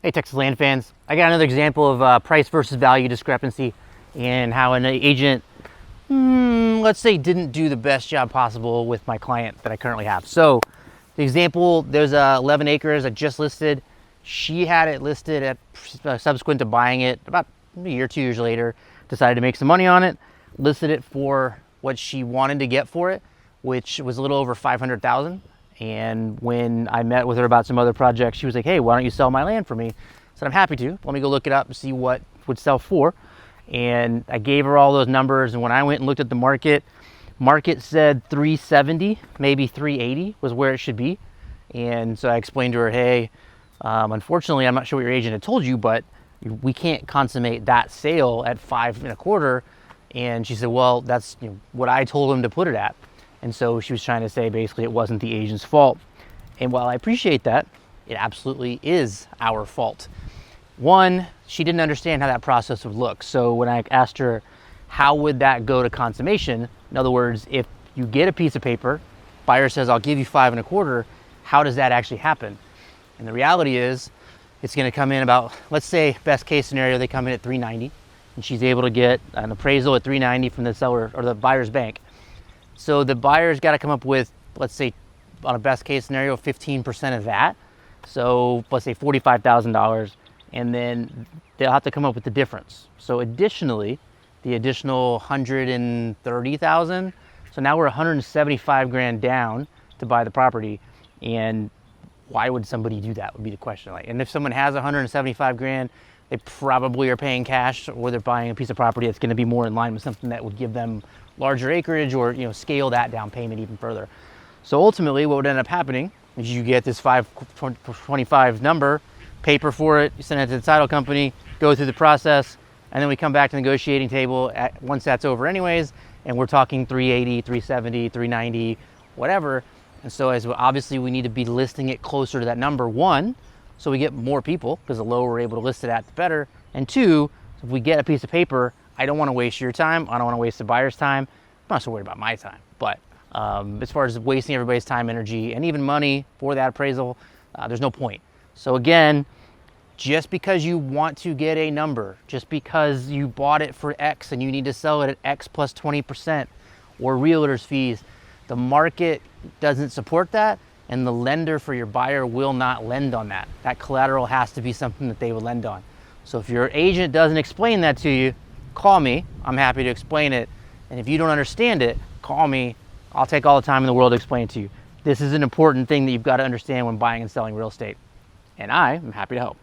Hey Texas Land fans, I got another example of price versus value discrepancy and how an agent, let's say, didn't do the best job possible with my client that I currently have. So the example, there's 11 acres I just listed. She had it listed at subsequent to buying it about a year, 2 years later, decided to make some money on it, listed it for what she wanted to get for it, which was a little over 500,000. And when I met with her about some other projects, she was like, hey, why don't you sell my land for me? I said, I'm happy to. Let me go look it up and see what would sell for. And I gave her all those numbers. And when I went and looked at the market said 370, maybe 380 was where it should be. And so I explained to her, hey, unfortunately, I'm not sure what your agent had told you, but we can't consummate that sale at 5.25. And she said, well, that's what I told him to put it at. And so she was trying to say basically it wasn't the agent's fault. And while I appreciate that, it absolutely is our fault. One, she didn't understand how that process would look. So when I asked her, how would that go to consummation? In other words, if you get a piece of paper, buyer says, I'll give you 5.25, how does that actually happen? And the reality is it's gonna come in about, let's say best case scenario, they come in at 390 and she's able to get an appraisal at 390 from the seller or the buyer's bank. So the buyer's got to come up with, let's say, on a best case scenario, 15% of that. So let's say $45,000, and then they'll have to come up with the difference. So additionally, the additional 130,000. So now we're 175 grand down to buy the property. And why would somebody do that would be the question. And if someone has 175 grand, they probably are paying cash, or they're buying a piece of property that's going to be more in line with something that would give them larger acreage, or scale that down payment even further. So ultimately what would end up happening is you get this 525 number, paper for it, you send it to the title company, go through the process, and then we come back to the negotiating table once that's over anyways, and we're talking 380, 370, 390, whatever. And so as obviously we need to be listing it closer to that number, one, so we get more people, because the lower we're able to list it at, the better. And two, if we get a piece of paper, I don't want to waste your time. I don't want to waste the buyer's time. I'm not so worried about my time. But as far as wasting everybody's time, energy, and even money for that appraisal, there's no point. So again, just because you want to get a number, just because you bought it for X and you need to sell it at X plus 20% or realtor's fees, the market doesn't support that, and the lender for your buyer will not lend on that. That collateral has to be something that they will lend on. So if your agent doesn't explain that to you, call me. I'm happy to explain it. And if you don't understand it, call me. I'll take all the time in the world to explain it to you. This is an important thing that you've got to understand when buying and selling real estate. And I am happy to help.